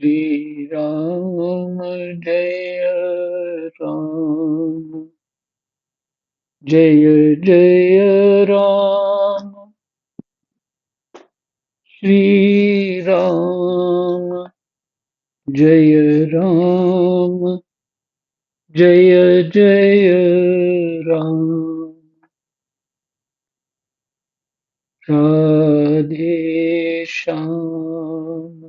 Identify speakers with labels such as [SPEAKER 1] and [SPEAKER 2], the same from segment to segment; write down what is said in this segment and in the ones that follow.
[SPEAKER 1] श्री राम जय राम जय जय राम श्री राम जय राम जय जय राम राधे श्याम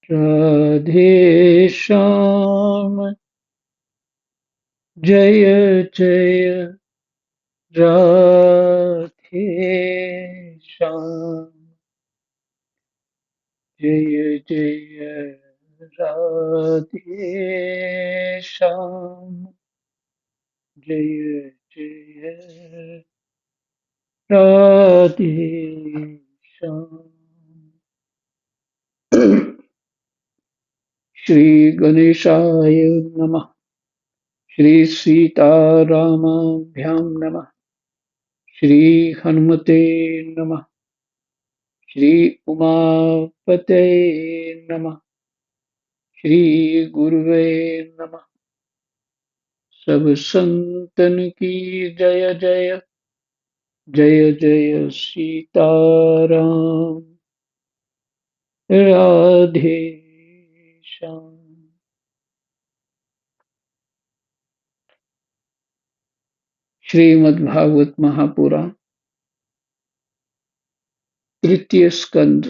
[SPEAKER 1] राधे श्याम जय जय राधे श्याम जय जय राधे श्याम जय जय राधे श्याम। श्री गणेशाय नमः। श्री सीतारामाभ्यां नमः। श्री हनुमते नमः। श्री उमापते नमः। श्री गुरुवे नमः। सब संतन की जय जय जय जय सीताराम राधे श्याम। श्रीमद्भागवत महापुराण तृतीय स्कंद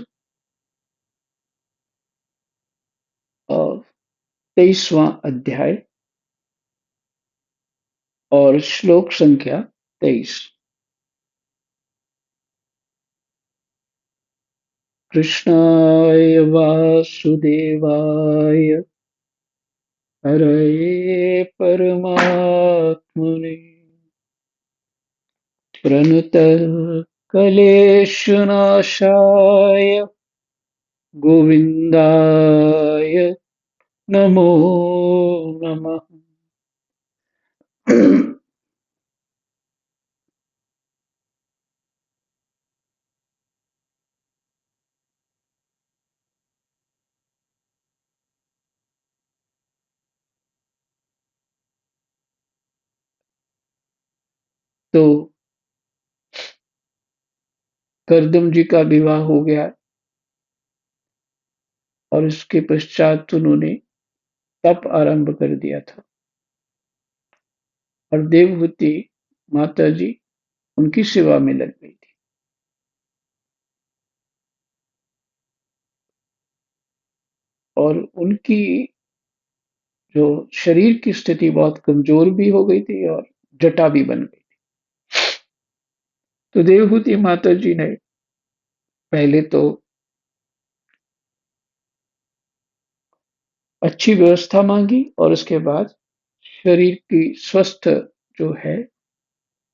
[SPEAKER 1] और 23वां अध्याय और श्लोक संख्या 23। कृष्णाय वासुदेवाय हरये परमात्मने प्रणतः क्लेशनाशाय गोविंदाय नमो नमः। तो करदम जी का विवाह हो गया और इसके पश्चात उन्होंने तप आरंभ कर दिया था और देवहूति माता जी उनकी सेवा में लग गई थी। और उनकी जो शरीर की स्थिति बहुत कमजोर भी हो गई थी और जटा भी बन गई। तो देवहूति माता जी ने पहले तो अच्छी व्यवस्था मांगी और उसके बाद शरीर की स्वस्थ जो है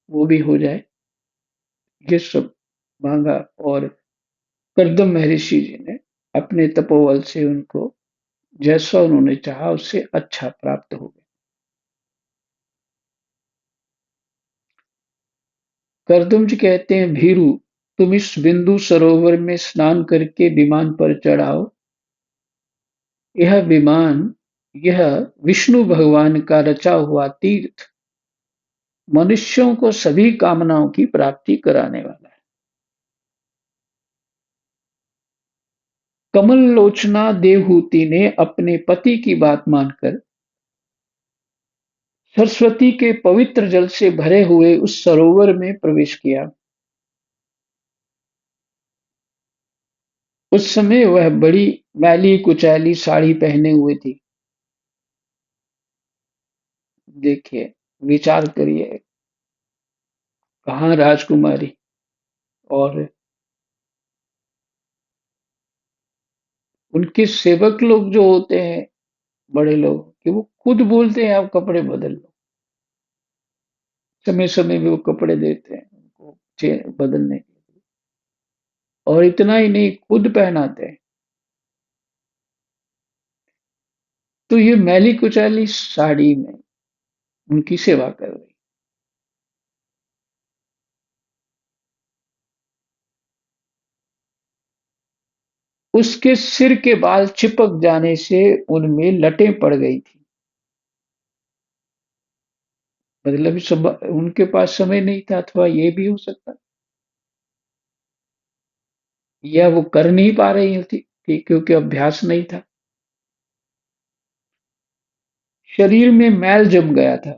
[SPEAKER 1] वो भी हो जाए, ये सब मांगा। और करदम महर्षि जी ने अपने तपोबल से उनको जैसा उन्होंने चाहा उससे अच्छा प्राप्त हो गया। करदम जी कहते हैं, भीरु तुम इस बिंदु सरोवर में स्नान करके विमान पर चढ़ाओ। यह विमान, यह विष्णु भगवान का रचा हुआ तीर्थ मनुष्यों को सभी कामनाओं की प्राप्ति कराने वाला है। कमल लोचना देवहूति ने अपने पति की बात मानकर सरस्वती के पवित्र जल से भरे हुए उस सरोवर में प्रवेश किया। उस समय वह बड़ी मैली कुचैली साड़ी पहने हुए थी। देखिए, विचार करिए, कहाँ राजकुमारी और उनके सेवक लोग जो होते हैं, बड़े लोग, कि वो खुद बोलते हैं आप कपड़े बदल लो। समय समय में वो कपड़े देते हैं उनको बदलने के लिए। और इतना ही नहीं, खुद पहनाते हैं। तो ये मैली कुचैली साड़ी में उनकी सेवा कर रही। उसके सिर के बाल चिपक जाने से उनमें लटें पड़ गई थी। मतलब उनके पास समय नहीं था, अथवा ये भी हो सकता, या वो कर नहीं पा रही थी क्योंकि अभ्यास नहीं था। शरीर में मैल जम गया था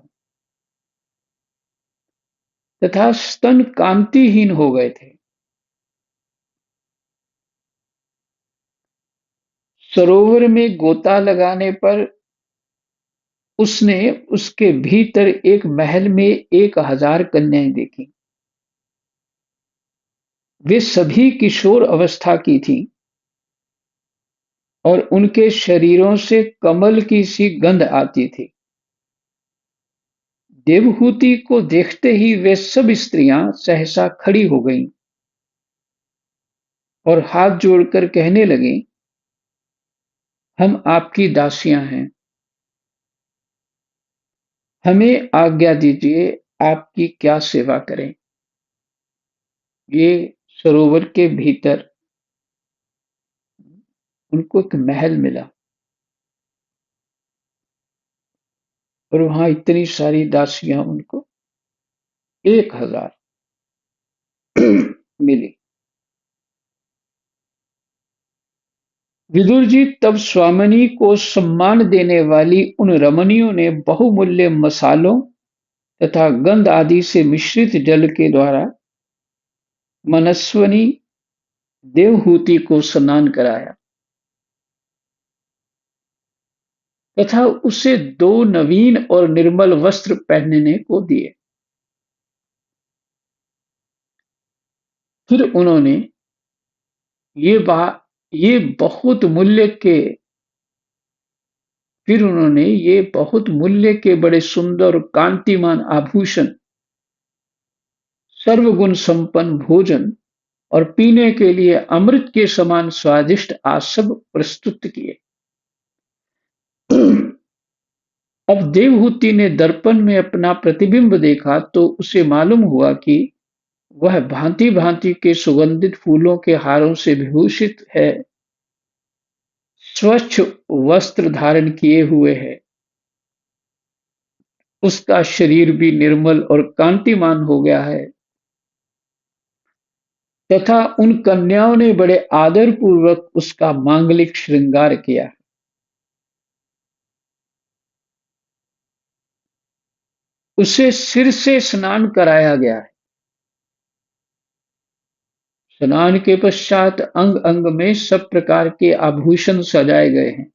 [SPEAKER 1] तथा स्तन कांतिहीन हो गए थे। सरोवर में गोता लगाने पर उसने उसके भीतर एक महल में 1,000 कन्याएं देखी। वे सभी किशोर अवस्था की थीं और उनके शरीरों से कमल की सी गंध आती थी। देवहूति को देखते ही वे सब स्त्रियां सहसा खड़ी हो गईं और हाथ जोड़कर कहने लगीं, हम आपकी दासियां हैं, हमें आज्ञा दीजिए, आपकी क्या सेवा करें। ये सरोवर के भीतर उनको एक महल मिला और वहां इतनी सारी दासियां उनको 1,000 मिली। विदुर जी, तब स्वामिनी को सम्मान देने वाली उन रमणियों ने बहुमूल्य मसालों तथा गंध आदि से मिश्रित जल के द्वारा मनस्विनी देवहूति को स्नान कराया तथा उसे 2 नवीन और निर्मल वस्त्र पहनने को दिए। फिर उन्होंने ये बा ये बहुत मूल्य के फिर उन्होंने ये बहुत मूल्य के बड़े सुंदर कांतिमान आभूषण, सर्वगुण संपन्न भोजन और पीने के लिए अमृत के समान स्वादिष्ट आसव प्रस्तुत किए। अब देवहूति ने दर्पण में अपना प्रतिबिंब देखा तो उसे मालूम हुआ कि वह भांति-भांति के सुगंधित फूलों के हारों से विभूषित है, स्वच्छ वस्त्र धारण किए हुए है, उसका शरीर भी निर्मल और कांतिमान हो गया है तथा उन कन्याओं ने बड़े आदर पूर्वक उसका मांगलिक श्रृंगार किया। उसे सिर से स्नान कराया गया है। स्नान के पश्चात अंग अंग में सब प्रकार के आभूषण सजाए गए हैं।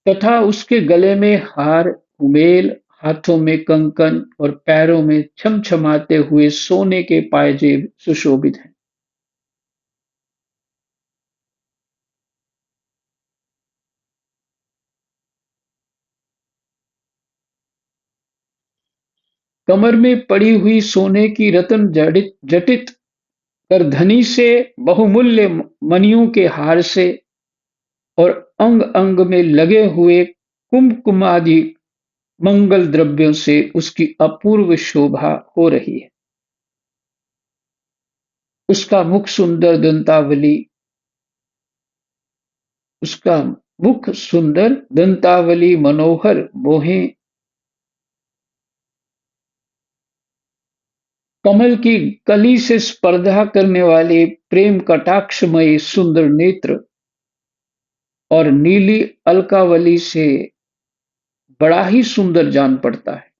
[SPEAKER 1] तथा उसके गले में हार, उमेल, हाथों में कंकन और पैरों में छमछमाते हुए सोने के पायजेब सुशोभित हैं। कमर में पड़ी हुई सोने की रत्न जड़ित जटित करधनी से, बहुमूल्य मणियों के हार से और अंग अंग में लगे हुए कुमकुम आदि मंगल द्रव्यों से उसकी अपूर्व शोभा हो रही है। उसका मुख सुंदर दंतावली उसका मुख सुंदर दंतावली मनोहर मोहे कमल की कली से स्पर्धा करने वाले प्रेम कटाक्षमयी सुंदर नेत्र और नीली अलकावली से बड़ा ही सुंदर जान पड़ता है।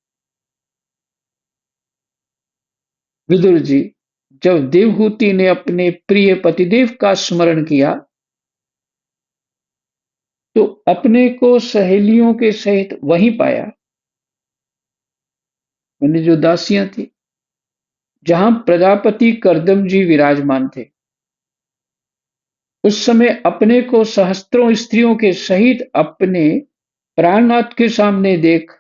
[SPEAKER 1] विदुर जी, जब देवहूति ने अपने प्रिय पतिदेव का स्मरण किया तो अपने को सहेलियों के सहित वहीं पाया, मैंने जो दासियां थी, जहां प्रजापति करदम जी विराजमान थे। उस समय अपने को सहस्त्रों स्त्रियों के सहित अपने प्राणनाथ के सामने देख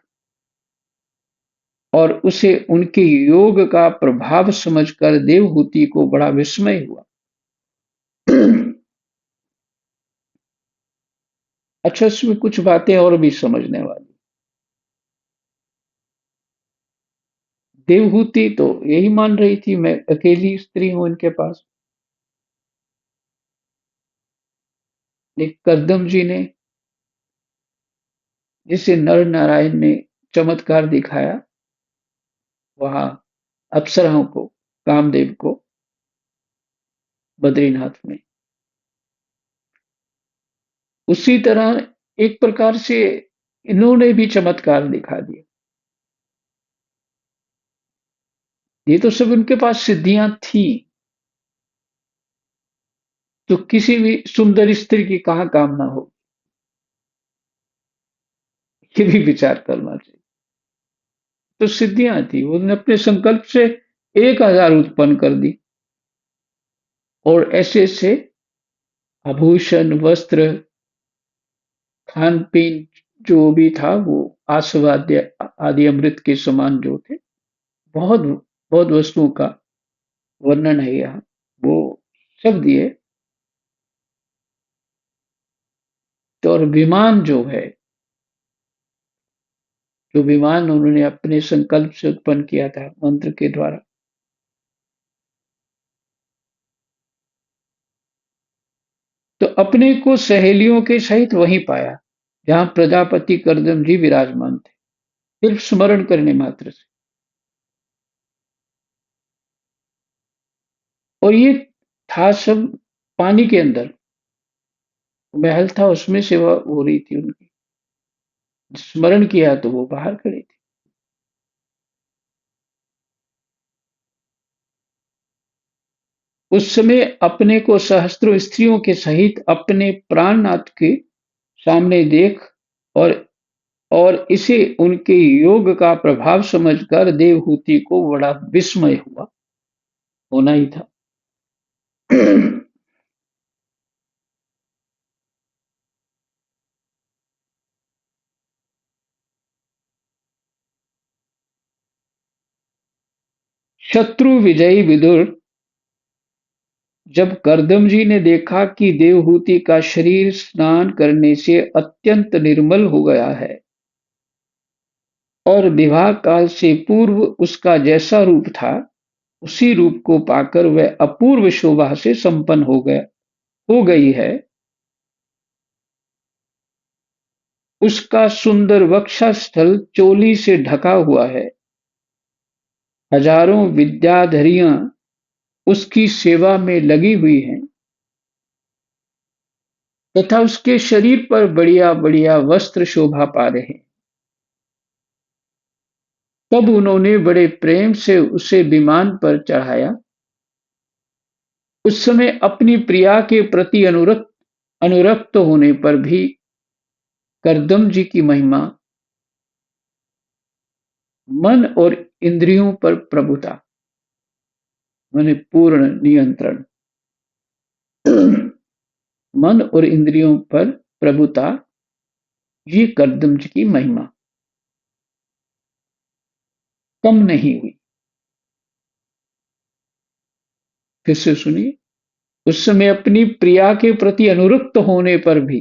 [SPEAKER 1] और उसे उनके योग का प्रभाव समझकर देवहूति को बड़ा विस्मय हुआ। अच्छा, इसमें कुछ बातें और भी समझने वाली। देवहूति तो यही मान रही थी, मैं अकेली स्त्री हूँ इनके पास। लेकिन कर्दम जी ने, जिसे नर नारायण ने चमत्कार दिखाया वहां अप्सराओं को, कामदेव को, बद्रीनाथ में, उसी तरह एक प्रकार से इन्होंने भी चमत्कार दिखा दिया। ये तो सब उनके पास सिद्धियां थी, तो किसी भी सुंदर स्त्री की कहाँ कामना हो, ये भी विचार करना चाहिए। तो सिद्धियां थी, उन्होंने अपने संकल्प से 1,000 उत्पन्न कर दी, और ऐसे ऐसे आभूषण, वस्त्र, खान पीन जो भी था, वो आस्वाद्य आदि अमृत के समान जो थे, बहुत बहुत वस्तुओं का वर्णन है यहाँ, वो सब दिए। तो और विमान जो है, जो विमान उन्होंने अपने संकल्प से उत्पन्न किया था मंत्र के द्वारा, तो अपने को सहेलियों के सहित वहीं पाया जहां प्रजापति कर्दम जी विराजमान थे, सिर्फ स्मरण करने मात्र से। और ये था सब पानी के अंदर, महल था, उसमें सेवा हो रही थी उनकी। स्मरण किया तो वो बाहर खड़े थे। उस समय अपने को सहस्त्रों स्त्रियों के सहित अपने प्राणनाथ के सामने देख, और इसे उनके योग का प्रभाव समझकर देवहूति को बड़ा विस्मय हुआ, होना ही था। शत्रु विजयी विदुर, जब कर्दम जी ने देखा कि देवहूति का शरीर स्नान करने से अत्यंत निर्मल हो गया है, और विवाह काल से पूर्व उसका जैसा रूप था, उसी रूप को पाकर वह अपूर्व शोभा से संपन्न हो गई है, उसका सुंदर वक्षस्थल चोली से ढका हुआ है, हजारों विद्याधरियां उसकी सेवा में लगी हुई हैं, तथा उसके शरीर पर बढ़िया बढ़िया वस्त्र शोभा पा रहे हैं। तब उन्होंने बड़े प्रेम से उसे विमान पर चढ़ाया। उस समय अपनी प्रिया के प्रति अनुरक्त होने पर भी करदम जी की महिमा, मन और इंद्रियों पर प्रभुता, माने पूर्ण नियंत्रण, मन और इंद्रियों पर प्रभुता, ये करदम जी की महिमा कम नहीं हुई। फिर से सुनिए, उस समय अपनी प्रिया के प्रति अनुरक्त होने पर भी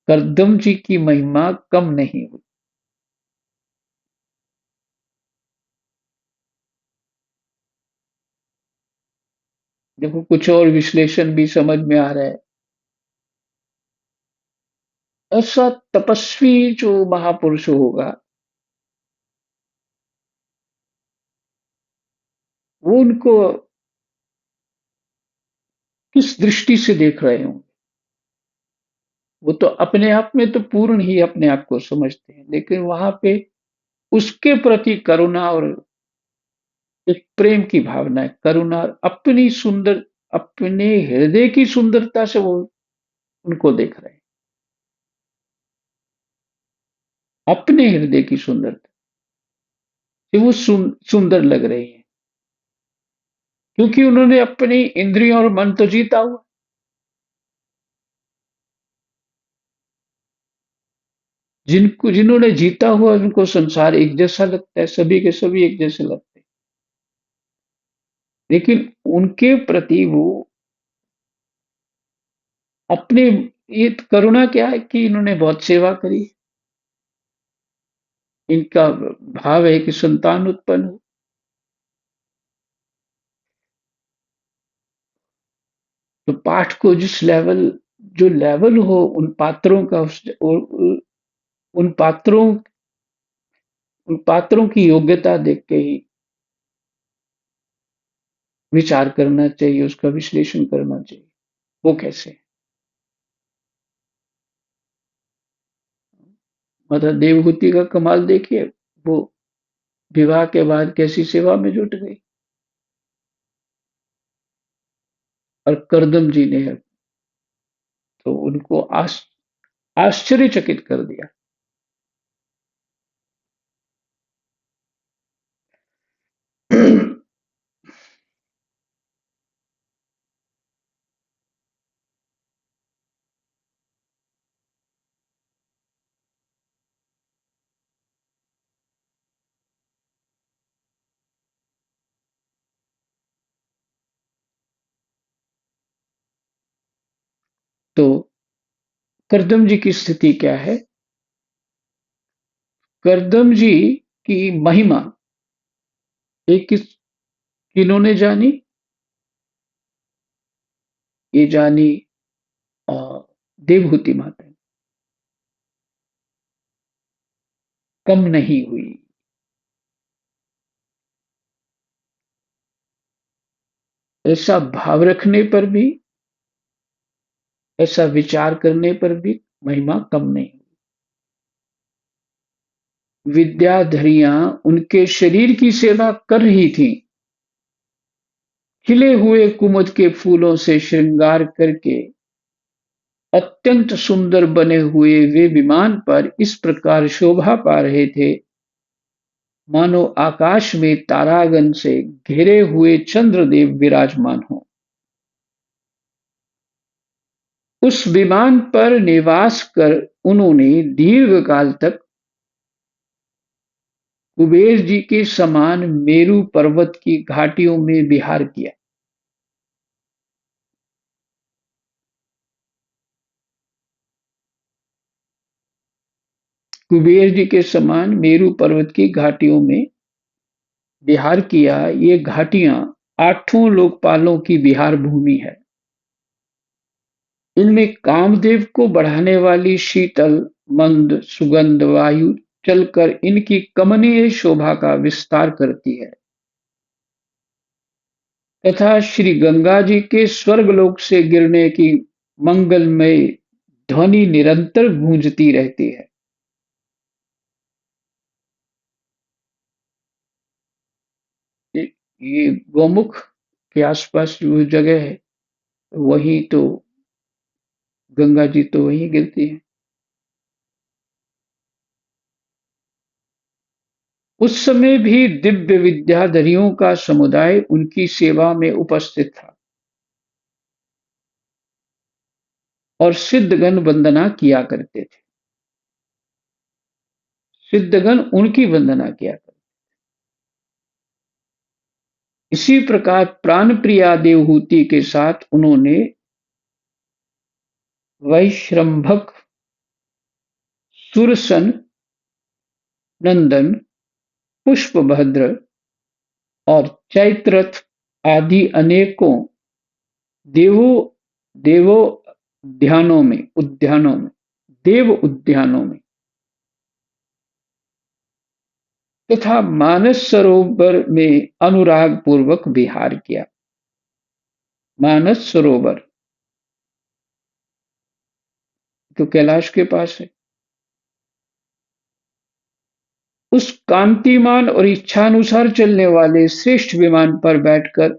[SPEAKER 1] करदम जी की महिमा कम नहीं हुई। देखो, कुछ और विश्लेषण भी समझ में आ रहा है। ऐसा तपस्वी जो महापुरुष होगा, वो उनको किस दृष्टि से देख रहे होंगे। वो तो अपने आप में तो पूर्ण ही अपने आप को समझते हैं, लेकिन वहां पे उसके प्रति करुणा और एक प्रेम की भावना है, करुणा, अपनी सुंदर, अपने हृदय की सुंदरता से वो उनको देख रहे हैं, अपने हृदय की सुंदरता से वो सुंदर लग रही है, क्योंकि उन्होंने अपनी इंद्रियों और मन तो जीता हुआ। जिन्होंने जीता हुआ, उनको संसार एक जैसा लगता है, सभी के सभी एक जैसे लगते हैं, लेकिन उनके प्रति वो अपने, ये करुणा क्या है कि इन्होंने बहुत सेवा करी, इनका भाव है कि संतान उत्पन्न हो। तो पाठ को जो लेवल हो उन पात्रों का उन पात्रों उन पात्रों की योग्यता देख के ही विचार करना चाहिए, उसका विश्लेषण करना चाहिए। वो कैसे? मतलब देवहूति का कमाल देखिए, वो विवाह के बाद कैसी सेवा में जुट गई, और करदम जी ने तो उनको आश्चर्यचकित कर दिया। तो करदम जी की स्थिति क्या है? करदम जी की महिमा एक किन्होंने जानी? ये जानी अ, देवहूति माता ने। कम नहीं हुई। ऐसा भाव रखने पर भी, ऐसा विचार करने पर भी महिमा कम नहीं हुई। विद्याधरियां उनके शरीर की सेवा कर रही थीं, खिले हुए कुमुद के फूलों से श्रृंगार करके अत्यंत सुंदर बने हुए वे विमान पर इस प्रकार शोभा पा रहे थे, मानो आकाश में तारागण से घिरे हुए चंद्रदेव विराजमान हो। उस विमान पर निवास कर उन्होंने दीर्घ काल तक कुबेर जी के समान मेरू पर्वत की घाटियों में विहार किया। कुबेर जी के समान मेरू पर्वत की घाटियों में विहार किया। ये घाटियां आठों लोकपालों की विहार भूमि है। इनमें कामदेव को बढ़ाने वाली शीतल मंद सुगंध वायु चलकर इनकी कमनीय शोभा का विस्तार करती है, तथा श्री गंगा जी के स्वर्गलोक से गिरने की मंगलमय ध्वनि निरंतर गूंजती रहती है। ये ये गौमुख के आसपास जो जगह है, वहीं तो गंगा जी तो वहीं गिरती है। उस समय भी दिव्य विद्याधरियों का समुदाय उनकी सेवा में उपस्थित था और सिद्धगण वंदना किया करते थे। सिद्धगण उनकी वंदना किया करते। इसी प्रकार प्राण प्रिया देवहूति के साथ उन्होंने वैश्रम्भक, सुरसन, नंदन, पुष्पभद्र और चैत्रथ आदि अनेकों देवों उद्यानों में देव उद्यानों में तथा मानस सरोवर में अनुराग पूर्वक विहार किया। मानस सरोवर जो कैलाश के पास है, उस कांतिमान और इच्छानुसार चलने वाले श्रेष्ठ विमान पर बैठकर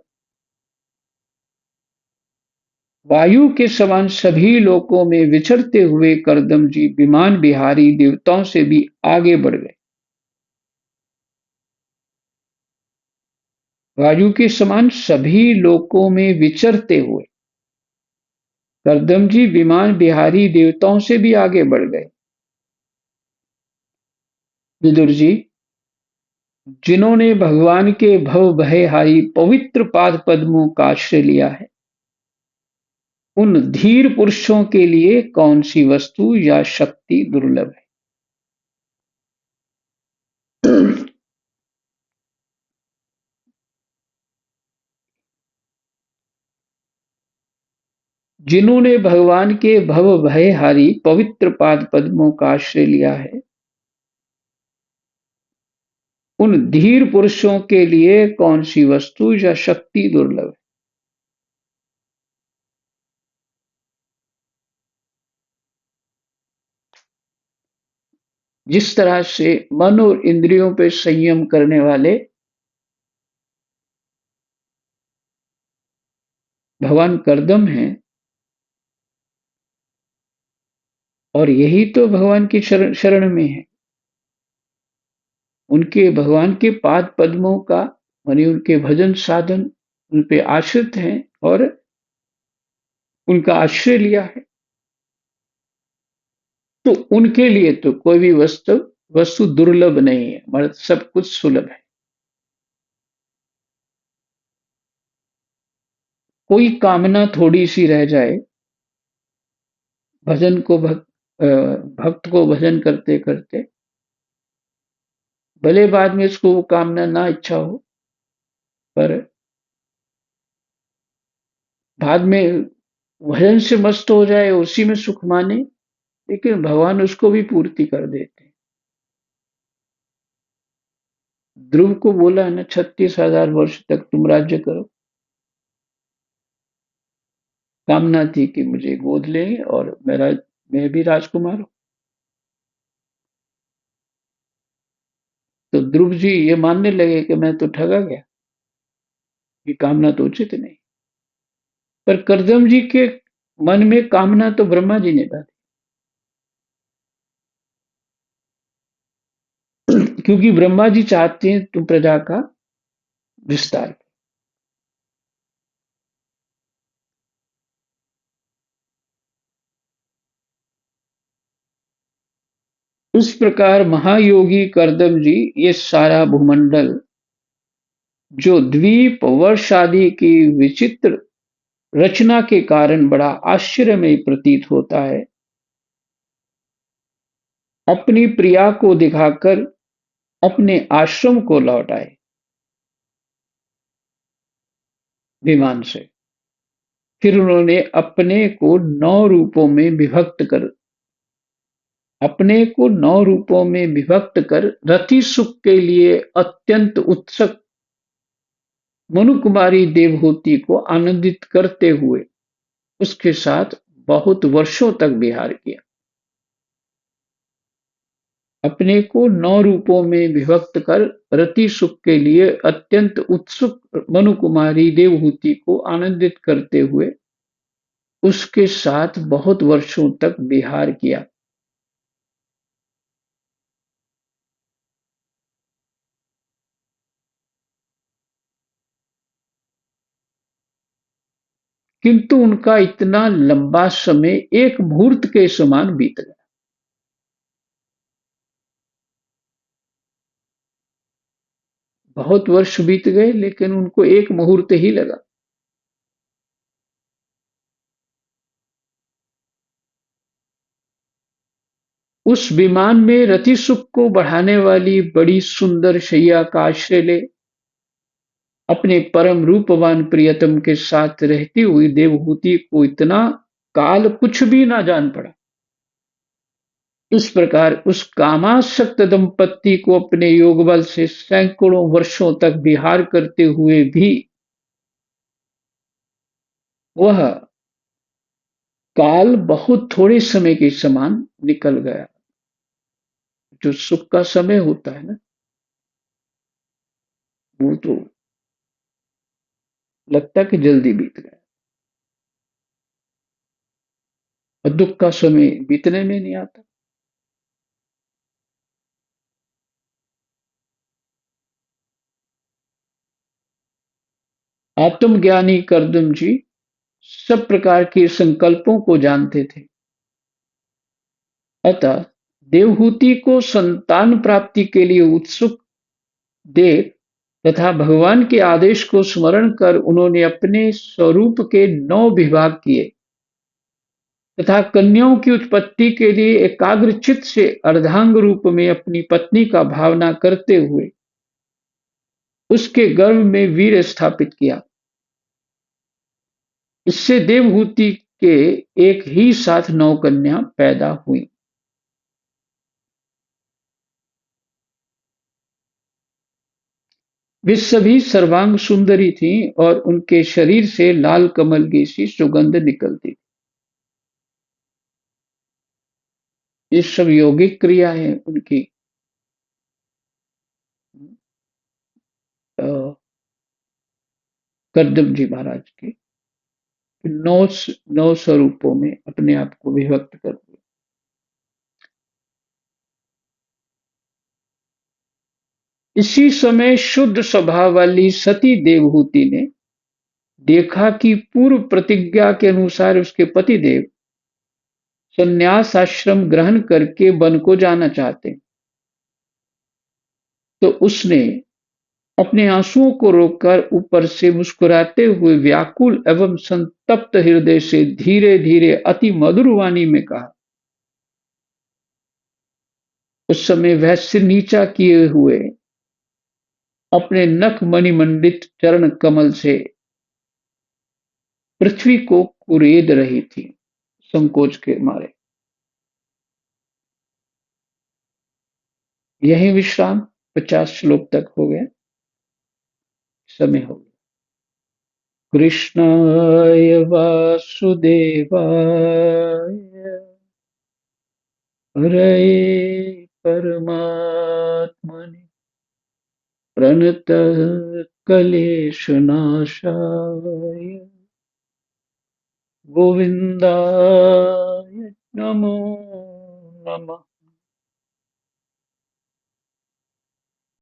[SPEAKER 1] वायु के समान सभी लोकों में विचरते हुए करदम जी विमान बिहारी देवताओं से भी आगे बढ़ गए। वायु के समान सभी लोकों में विचरते हुए करदम जी विमान बिहारी देवताओं से भी आगे बढ़ गए। विदुर जी, जिन्होंने भगवान के भव भयहारी पवित्र पाद पद्मों का आश्रय लिया है, उन धीर पुरुषों के लिए कौन सी वस्तु या शक्ति दुर्लभ है? जिन्होंने भगवान के भव भयहारी पवित्र पाद पद्मों का आश्रय लिया है, उन धीर पुरुषों के लिए कौन सी वस्तु या शक्ति दुर्लभ है। जिस तरह से मन और इंद्रियों पर संयम करने वाले भगवान करदम हैं, और यही तो भगवान की शरण शरण में है। उनके भगवान के पाद पद्मों का मानी उनके भजन साधन उन पे आश्रित हैं और उनका आश्रय लिया है, तो उनके लिए तो कोई भी वस्तु वस्तु दुर्लभ नहीं है, मतलब सब कुछ सुलभ है। कोई कामना थोड़ी सी रह जाए, भजन को भक्त को भजन करते करते, भले बाद में उसको वो कामना ना इच्छा हो, पर बाद में भजन से मस्त हो जाए, उसी में सुख माने, लेकिन भगवान उसको भी पूर्ति कर देते हैं। ध्रुव को बोला है ना, 36,000 वर्ष तक तुम राज्य करो। कामना थी कि मुझे गोद लें और मैं भी राजकुमार हूं। तो ध्रुव जी ये मानने लगे कि मैं तो ठगा गया, ये कामना तो उचित नहीं। पर करदम जी के मन में कामना तो ब्रह्मा जी ने डाली, क्योंकि ब्रह्मा जी चाहते हैं तुम प्रजा का विस्तार। इस प्रकार महायोगी करदम जी ये सारा भूमंडल, जो द्वीप वर्ष आदि की विचित्र रचना के कारण बड़ा आश्चर्यमय प्रतीत होता है, अपनी प्रिया को दिखाकर अपने आश्रम को लौट आए विमान से। फिर उन्होंने अपने को 9 रूपों में विभक्त कर रति सुख के लिए अत्यंत उत्सुक मनु कुमारी देवहूति को आनंदित करते हुए उसके साथ बहुत वर्षों तक विहार किया। अपने को 9 रूपों में विभक्त कर रति सुख के लिए अत्यंत उत्सुक मनु कुमारी देवहूति को आनंदित करते हुए उसके साथ बहुत वर्षों तक विहार किया। किंतु उनका इतना लंबा समय एक मुहूर्त के समान बीत गया। बहुत वर्ष बीत गए, लेकिन उनको एक मुहूर्त ही लगा। उस विमान में रति सुख को बढ़ाने वाली बड़ी सुंदर शैया का आश्रय ले अपने परम रूपवान प्रियतम के साथ रहती हुई देवहूति को इतना काल कुछ भी ना जान पड़ा। इस प्रकार उस कामासक्त दंपत्ति को अपने योग बल से सैकड़ों वर्षों तक विहार करते हुए भी वह काल बहुत थोड़े समय के समान निकल गया। जो सुख का समय होता है ना, वो तो लगता कि जल्दी बीत गया, और दुख का समय बीतने में नहीं आता। आत्मज्ञानी करदम जी सब प्रकार के संकल्पों को जानते थे, अतः देवहूति को संतान प्राप्ति के लिए उत्सुक देख तथा भगवान के आदेश को स्मरण कर उन्होंने अपने स्वरूप के 9 विभाग किए तथा कन्याओं की उत्पत्ति के लिए एकाग्र चित्त से अर्धांग रूप में अपनी पत्नी का भावना करते हुए उसके गर्भ में वीर स्थापित किया। इससे देवहूति के एक ही साथ 9 कन्या पैदा हुई। वे सभी सर्वांग सुंदरी थीं और उनके शरीर से लाल कमल की सी सुगंध निकलती। ये सब यौगिक क्रिया है उनकी। अ, कर्दम जी महाराज की नौ नौ स्वरूपों में अपने आप को विभक्त कर दिया। इसी समय शुद्ध स्वभाव वाली सती देवहूति ने देखा कि पूर्व प्रतिज्ञा के अनुसार उसके पतिदेव संन्यास आश्रम ग्रहण करके वन को जाना चाहते। तो उसने अपने आंसुओं को रोककर ऊपर से मुस्कुराते हुए व्याकुल एवं संतप्त हृदय से धीरे धीरे अति मधुर वाणी में कहा। उस समय वह सिर नीचा किए हुए अपने नख मणिमंडित चरण कमल से पृथ्वी को कुरेद रही थी संकोच के मारे। यही विश्राम 50 श्लोक तक हो गया। समय हो गया। कृष्णाय वासुदेवाय हरये परमात्मने प्रणतः क्लेशनाशाय गोविन्दाय नमो नमः।